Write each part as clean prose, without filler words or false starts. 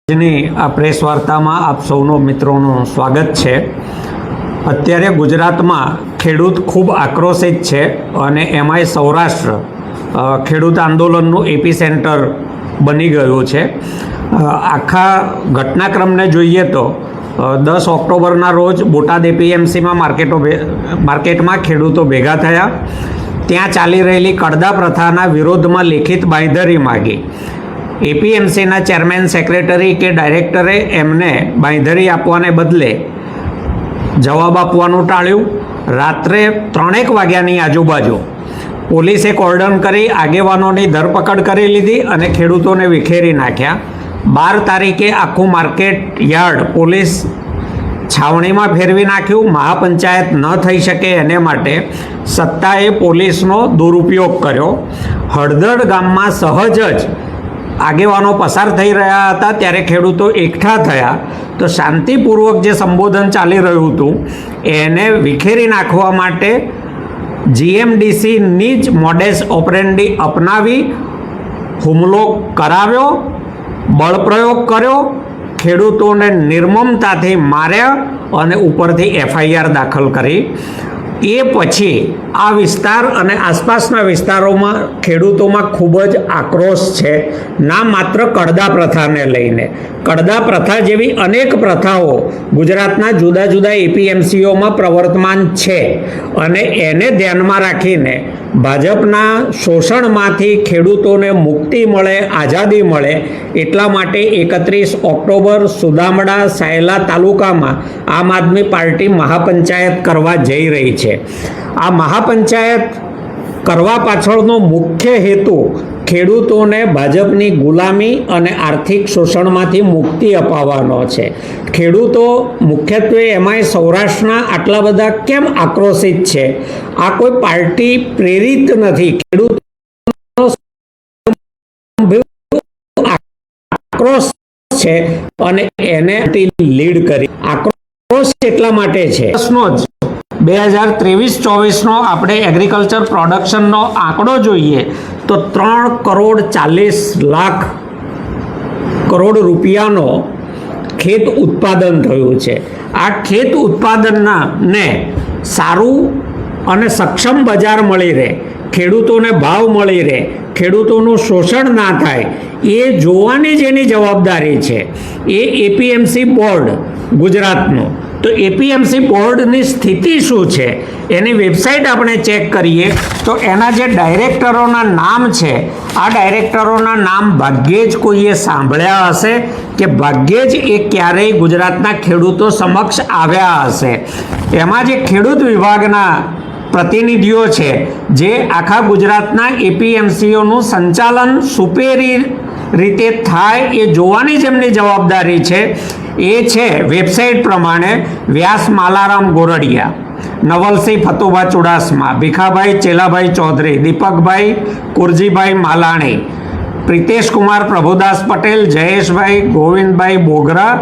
આજની આ પ્રેસ વાર્તામાં આપ સૌનો મિત્રોનું સ્વાગત છે। અત્યારે ગુજરાતમાં ખેડૂત ખૂબ આક્રોશિત છે અને એમાંય સૌરાષ્ટ્ર ખેડૂત આંદોલનનું એપી સેન્ટર બની ગયું છે। આખા ઘટનાક્રમને જોઈએ તો 10 ઓક્ટોબરના રોજ બોટાદ એપીએમસીમાં માર્કેટમાં ખેડૂતો ભેગા થયા। ત્યાં ચાલી રહેલી કડદા પ્રથાના વિરોધમાં લેખિત બાંયધરી માગી। એપીએમસીના ચેરમેન સેક્રેટરી કે ડાયરેક્ટરે એમને બાંયધરી આપવાને બદલે જવાબ આપવાનું ટાળ્યું। રાત્રે 3 વાગ્યાની આજુબાજુ પોલીસે કોર્ડન કરી આગેવાનોની ધરપકડ કરી લીધી અને ખેડૂતોને વિખેરી નાખ્યા। 12 તારીખે આખું માર્કેટ યાર્ડ પોલીસ છાવણીમાં ફેરવી નાખ્યું। મહાપંચાયત ન થઈ શકે એને માટે સત્તાએ પોલીસનો દુરુપયોગ કર્યો। હળદડ ગામમાં સહજ જ આગેવાનો પસાર થઈ રહ્યા હતા ત્યારે ખેડૂતો એકઠા થયા તો શાંતિપૂર્વક જે સંબોધન ચાલી રહ્યું હતું એને વિખેરી નાખવા માટે જીએમડીસીની જ મોડેસ ઓપરેન્ડી અપનાવી હુમલો કરાવ્યો, બળપ્રયોગ કર્યો, ખેડૂતોને નિર્મમતાથી માર્યા અને ઉપરથી એફઆઈઆર દાખલ કરી। એ પછી આ વિસ્તાર અને આસપાસના વિસ્તારોમાં ખેડૂતોમાં ખૂબ જ આક્રોશ છે, ના માત્ર કડદા પ્રથાને લઈને। કડદા પ્રથા જેવી અનેક પ્રથાઓ ગુજરાતના જુદા જુદા એપીએમસીઓમાં પ્રવર્તમાન છે અને એને ધ્યાનમાં રાખીને ભાજપના શોષણમાંથી ખેડૂતોને મુક્તિ મળે, આઝાદી મળે એટલા માટે 31 ઓક્ટોબર સુદામડા સાયલા તાલુકામાં આમ આદમી પાર્ટી મહાપંચાયત કરવા જઈ રહી છે। આ મહાપંચાયત કરવા પાછળનો મુખ્ય હેતુ ખેડૂતોને ભાજપની ગુલામી અને આર્થિક શોષણમાંથી મુક્તિ અપાવવાનો છે। ખેડૂતો મુખ્યત્વે એમાંય સૌરાષ્ટ્રના આટલા બધા કેમ આક્રોશિત છે? આ કોઈ પાર્ટી પ્રેરિત નથી, ખેડૂતોનો આક્રોશ છે અને એને લીડ કરી। આક્રોશ એટલા માટે છે 2023-24નો આપણે એગ્રીકલ્ચર પ્રોડક્શનનો આંકડો જોઈએ તો 3,40,00,000 કરોડ રૂપિયાનો ખેત ઉત્પાદન થયું છે। આ ખેત ઉત્પાદનને સારું અને સક્ષમ બજાર મળી રહે, ખેડૂતોને ભાવ મળી રહે, ખેડૂતોનું શોષણ ના થાય એ જોવાની જ એની જવાબદારી છે। એ એપીએમસી બોર્ડ ગુજરાતનું, તો એપીએમસી બોર્ડની સ્થિતિ શું છે એની વેબસાઇટ આપણે ચેક કરીએ તો એના જે ડાયરેક્ટરોના નામ છે, આ ડાયરેક્ટરોના નામ ભાગ્યે જ કોઈએ સાંભળ્યા હશે કે ભાગ્યે જ એ ક્યારેય ગુજરાતના ખેડૂતો સમક્ષ આવ્યા હશે। એમાં જે ખેડૂત વિભાગના પ્રતિનિધિઓ છે જે આખા ગુજરાતના એપીએમસીઓનું સંચાલન સુપેરી રીતે થાય એ જોવાની જ એમની જવાબદારી છે। એ છે વેબસાઇટ પ્રમાણે વ્યાસ માલારામ ગોરડિયા, નવલસિંહ ફતુભા ચુડાસમા, ભીખાભાઈ ચેલાભાઈ ચૌધરી, દીપકભાઈ કુરજીભાઈ માલાણી, પ્રિતેશ કુમાર પ્રભુદાસ પટેલ, જયેશભાઈ ગોવિંદભાઈ બોગરા,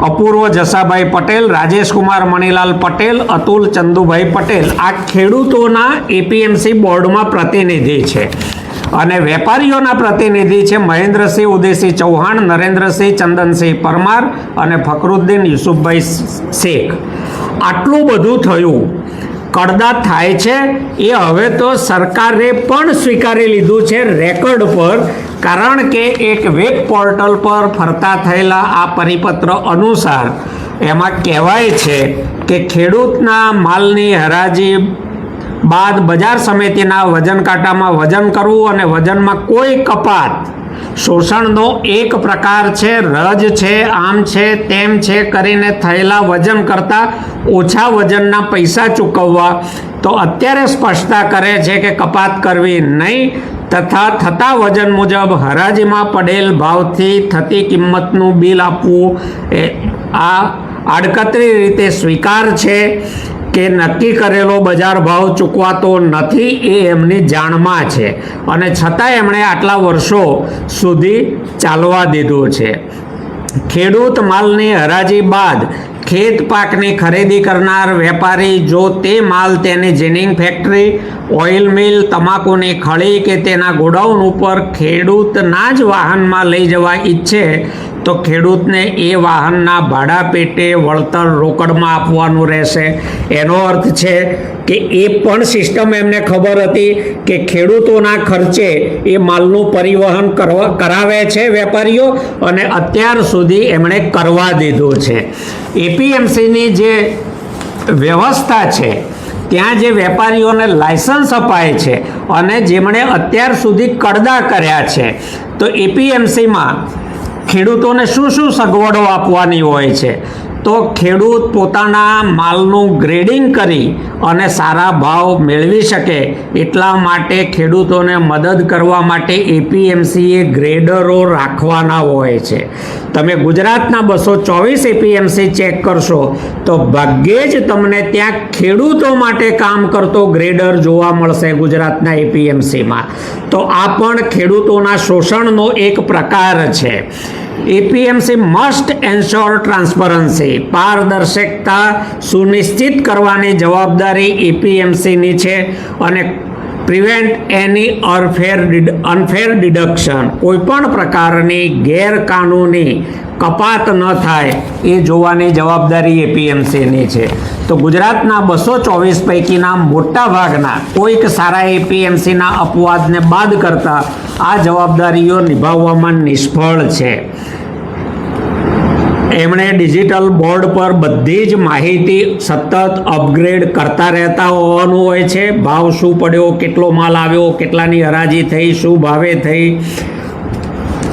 અપૂર્વ જસાભાઈ પટેલ, રાજેશ કુમાર મણીલાલ પટેલ, અતુલ ચંદુભાઈ પટેલ આ ખેડૂતોના એપીએમસી બોર્ડમાં પ્રતિનિધિ છે। અને વેપારીઓના પ્રતિનિધિ છે મહેન્દ્રસિંહ ઉદયસિંહ ચૌહાણ, નરેન્દ્રસિંહ ચંદનસિંહ પરમાર અને ફકરુદ્દીન યુસુફભાઈ શેખ। આટલું બધું થયું, કડદા થાય છે એ હવે તો સરકારે પણ સ્વીકારી લીધું છે રેકોર્ડ પર, કારણ કે એક વેબ પોર્ટલ પર ફરતા થયેલા આ પરિપત્ર અનુસાર એમાં કહેવાય છે કે ખેડૂતના માલની હરાજી બાદ બજાર સમિતિના વજન કાંટામાં વજન કરવું અને વજનમાં કોઈ કપાત શોષણનો એક પ્રકાર છે, રજ છે, આમ છે, તેમ છે કરીને થયેલા વજન કરતાં ઓછા વજનના પૈસા ચૂકવવા। તો અત્યારે સ્પષ્ટતા કરે છે કે કપાત કરવી નહીં તથા થતા વજન મુજબ હરાજીમાં પડેલ ભાવથી થતી કિંમતનું બિલ આપવું એ આ આડકતરી રીતે સ્વીકાર છે કે નક્કી કરેલો બજાર ભાવ ચૂકવાતો નથી એ એમની જાણમાં છે અને છતાં એમણે આટલા વર્ષો સુધી ચાલવા દીધું છે। ખેડૂત માલની હરાજી બાદ ખેત પાકની ખરીદી કરનાર વેપારી જો તે માલ તેની જીનિંગ ફેક્ટરી, ઓઇલ મિલ, તમાકુની ખળી કે તેના ગોડાઉન ઉપર ખેડૂતના જ વાહનમાં લઈ જવા ઈચ્છે તો ખેડૂતને એ વાહનના ભાડા પેટે વળતર રોકડમાં આપવાનું રહેશે. એનો અર્થ છે કે એ પણ સિસ્ટમ એમને ખબર હતી કે ખેડૂતોના ખર્ચે એ માલનું પરિવહન કરાવે છે વેપારીઓ, અને અત્યાર સુધી એમણે કરવા દીધું છે. એપીએમસીની જે વ્યવસ્થા છે ત્યાં જે વેપારીઓને લાયસન્સ અપાય છે અને જેમણે અત્યાર સુધી કરદા કર્યા છે, તો એપીએમસીમાં ખેડૂતોને શું શું સગવડો આપવાની હોય છે? તો ખેડૂત પોતાના માલનું ગ્રેડિંગ કરી અને સારા ભાવ મેળવી શકે એટલા માટે ખેડૂતોને મદદ કરવા માટે એપીએમસીએ ગ્રેડરો રાખવાના હોય છે. તમે ગુજરાતના 224 એપીએમસી ચેક કરશો તો ભાગ્યે જ તમને ત્યાં ખેડૂતો માટે કામ કરતો ગ્રેડર જોવા મળશે ગુજરાતના એપીએમસીમાં. તો આ પણ ખેડૂતોના શોષણનો એક પ્રકાર છે. એપીએમસી મસ્ટ એન્શ્યોર ટ્રાન્સપરન્સી, પારદર્શકતા સુનિશ્ચિત કરવાની જવાબદારી એપીએમસીની છે અને પ્રિવેન્ટ એની અનફેર ડિડક્શન, કોઈપણ પ્રકારની ગેરકાનૂની કપાત ન થાય એ જોવાની જવાબદારી એપીએમસીની છે. તો ગુજરાતના 224 પૈકીના મોટા ભાગના કોઈક સારા એપીએમસીના અપવાદને બાદ કરતા આ જવાબદારીઓ નિભાવવામાં નિષ્ફળ છે. એમણે ડિજિટલ બોર્ડ પર બધી જ માહિતી સતત અપગ્રેડ કરતા રહેતા હોવાનું હોય છે. ભાવ શું પડ્યો, કેટલો માલ આવ્યો, કેટલાની હરાજી થઈ, શું ભાવે થઈ,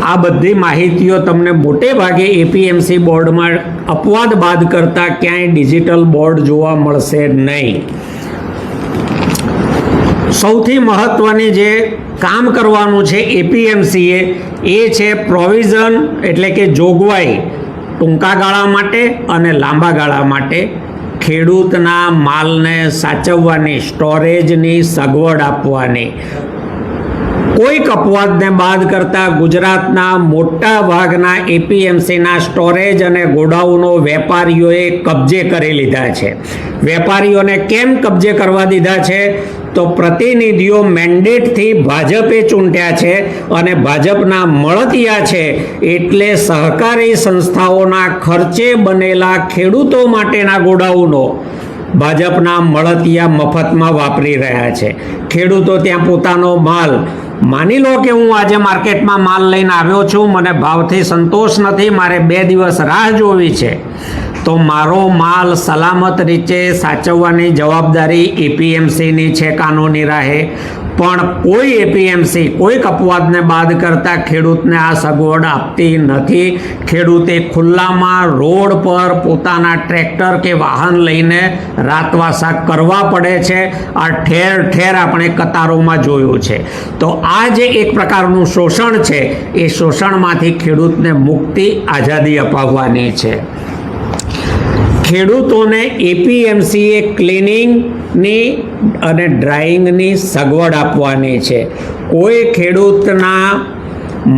આ બધી માહિતીઓ તમને મોટે ભાગે એપીએમસી બોર્ડમાં અપવાદ બાદ કરતા ક્યાંય ડિજિટલ બોર્ડ જોવા મળશે નહીં. સૌથી મહત્વની જે કામ કરવાનું છે એપીએમસીએ એ છે પ્રોવિઝન, એટલે કે જોગવાઈ ટૂંકા ગાળા માટે અને લાંબા ગાળા માટે ખેડૂતના માલને સાચવવાની, સ્ટોરેજની સગવડ આપવાની. કોઈક અપવાદને બાદ કરતા ગુજરાતના મોટા ભાગના એપીએમસીના સ્ટોરેજ અને ગોડાઉનો વેપારીઓએ કબજે કરી લીધા છે. વેપારીઓને કેમ કબજે કરવા દીધા છે? તો પ્રતિનિધિઓ મેન્ડેટથી ભાજપે ચૂંટ્યા છે અને ભાજપના મળતિયા છે, એટલે સહકારી સંસ્થાઓના ખર્ચે બનેલા ખેડૂતો માટેના ગોડાઉનો ભાજપના મળતિયા મફતમાં વાપરી રહ્યા છે. ખેડૂતો ત્યાં પોતાનો માલ, માની લો કે હું આજે માર્કેટમાં માલ લઈને આવ્યો છું, મને ભાવથી સંતોષ નથી, મારે 2 દિવસ રાહ જોવી છે, તો મારો માલ સલામત રીતે સાચવવાની જવાબદારી એપીએમસીની છે કાનૂની રાહે. પણ કોઈ એપીએમસી કોઈક અપવાદને બાદ કરતા ખેડૂતને આ સગવડ આપતી નથી. ખેડૂતે ખુલ્લામાં રોડ પર પોતાના ટ્રેક્ટર કે વાહન લઈને રાતવાસા કરવા પડે છે. આ ઠેર ઠેર આપણે કતારોમાં જોયું છે. તો આ જે એક પ્રકારનું શોષણ છે એ શોષણમાંથી ખેડૂતને મુક્તિ, આઝાદી અપાવવાની છે. ખેડૂતોને એપીએમસીએ ક્લિનિંગની અને ડ્રાઇંગની સગવડ આપવાની છે. કોઈ ખેડૂતના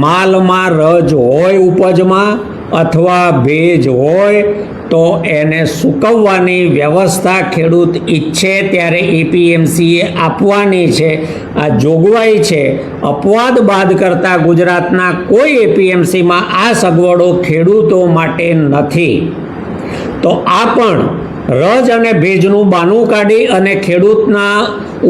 માલમાં રજ હોય, ઉપજમાં અથવા ભેજ હોય, તો એને સૂકવવાની વ્યવસ્થા ખેડૂત ઈચ્છે ત્યારે એપીએમસીએ આપવાની છે. આ જોગવાઈ છે. અપવાદ બાદ કરતા ગુજરાતના કોઈ એપીએમસીમાં આ સગવડો ખેડૂતો માટે નથી. તો આ પણ રજ અને ભેજનું બાનું કાઢી અને ખેડૂતના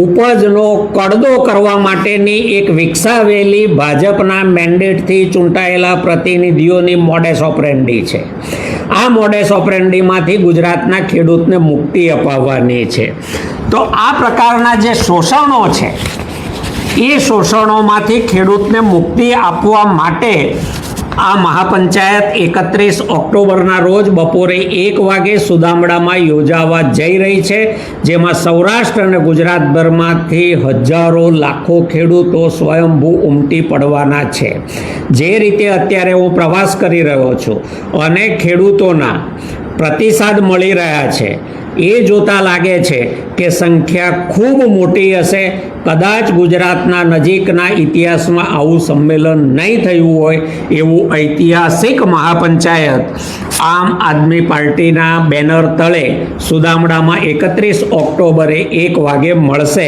ઉપજનો કડદો કરવા માટેની એક વિકસાવેલી ભાજપના મેન્ડેટથી ચૂંટાયેલા પ્રતિનિધિઓની મોડેસ ઓપરેન્ડી છે. આ મોડેસ ઓપરેન્ડીમાંથી ગુજરાતના ખેડૂતને મુક્તિ અપાવવાની છે. તો આ પ્રકારના જે શોષણો છે એ શોષણોમાંથી ખેડૂતને મુક્તિ આપવા માટે આ મહાપંચાયત 31 ઓક્ટોબરના રોજ બપોરે 1 વાગે સુદામડામાં યોજાવા જઈ રહી છે, જેમાં સૌરાષ્ટ્ર અને ગુજરાતભરમાંથી હજારો લાખો ખેડૂતો સ્વયંભૂ ઉમટી પડવાના છે. જે રીતે અત્યારે હું પ્રવાસ કરી રહ્યો છું અને ખેડૂતોના પ્રતિસાદ મળી રહ્યા છે, એ જોતા લાગે છે કે સંખ્યા ખૂબ મોટી હશે. કદાચ ગુજરાતના નજીકના ઇતિહાસમાં આવું સંમેલન નહીં થયું હોય એવું ઐતિહાસિક મહાપંચાયત આમ આદમી પાર્ટીના બેનર તળે સુદામડામાં 31 ઓક્ટોબરે 1 વાગે મળશે,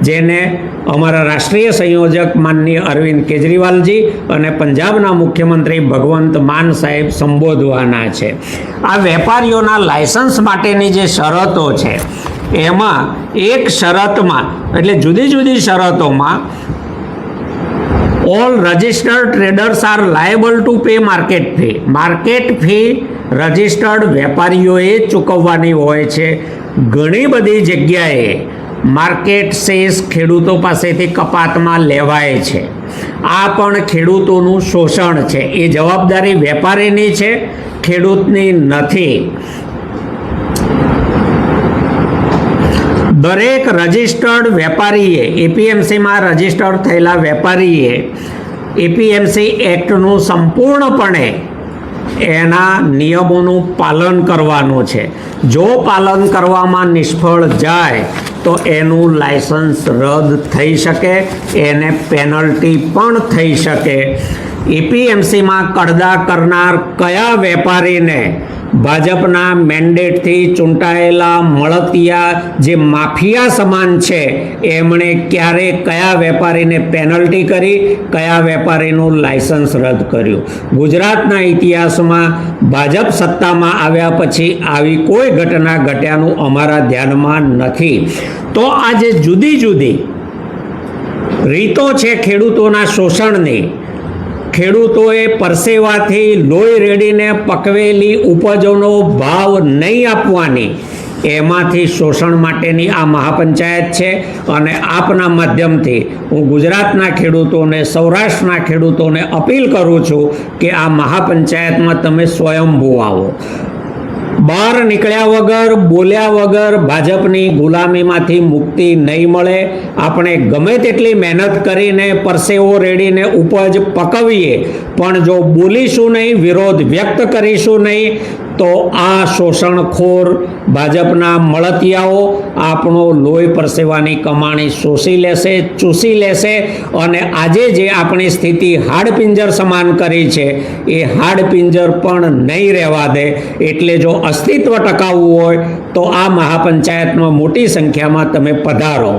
જેને અમારા રાષ્ટ્રીય સંયોજક માનનીય અરવિંદ કેજરીવાલજી અને પંજાબના મુખ્યમંત્રી ભગવંત માન સાહેબ સંબોધવાના છે. આ વેપારીઓના લાયસન્સ માટેની જે શરતો છે એમાં એક શરતમાં, એટલે જુદી જુદી શરતોમાં, all registered traders are liable to pay market fee. Market fee registered વેપારીઓએ ચૂકવવાની હોય છે. ઘણી બધી જગ્યાએ માર્કેટ સેસ ખેડૂતો પાસેથી કપાતમાં લેવાય છે. આ પણ ખેડૂતોનું શોષણ છે. એ જવાબદારી વેપારીની છે, ખેડૂતની નથી. દરેક રજિસ્ટર્ડ વેપારીએ, એપીએમસીમાં રજિસ્ટર્ડ થયેલા વેપારીએ એપીએમસી એક્ટનું સંપૂર્ણપણે એના નિયમોનું પાલન કરવાનું છે. જો પાલન કરવામાં નિષ્ફળ જાય તો એનું લાયસન્સ રદ થઈ શકે, એને પેનલ્ટી પણ થઈ શકે. એપીએમસીમાં કડદા કરનાર કયા વેપારીને ભાજપના મેન્ડેટથી ચૂંટાયેલા મળતિયા જે માફિયા સમાન છે એમણે ક્યારે કયા વેપારીને પેનલ્ટી કરી, કયા વેપારીનું લાયસન્સ રદ કર્યું? ગુજરાતના ઇતિહાસમાં ભાજપ સત્તામાં આવ્યા પછી આવી કોઈ ઘટના ઘટ્યાનું અમારા ધ્યાનમાં નથી. તો આજે જુદી જુદી રીતો છે ખેડૂતોના શોષણની. ખેડૂતોએ પરસેવાથી લોહી રેડીને પકવેલી ઉપજોનો ભાવ નહીં આપવાની, એમાંથી શોષણ માટેની આ મહાપંચાયત છે. અને આપના માધ્યમથી હું ગુજરાતના ખેડૂતોને, સૌરાષ્ટ્રના ખેડૂતોને અપીલ કરું છું કે આ મહાપંચાયતમાં તમે સ્વયંભૂ આવો. બહાર નીકળ્યા વગર, બોલ્યા વગર ભાજપની ગુલામીમાંથી મુક્તિ નહીં મળે. આપણે ગમે તેટલી મહેનત કરીને પરસેવો રેડીને ઉપજ પકવીએ, પણ જો બોલીશું નહીં, વિરોધ વ્યક્ત કરીશું નહીં, તો આ શોષણખોર ભાજપના મળતિયાઓ આપણો લોહી પરસેવાની કમાણી શોષી લેશે, ચૂસી લેશે. અને આજે જે આપણી સ્થિતિ હાડપિંજર સમાન કરી છે એ હાડપિંજર પણ નહીં રહેવા દે. એટલે જો અસ્તિત્વ ટકાવવું હોય તો આ મહાપંચાયતમાં મોટી સંખ્યામાં તમે પધારો.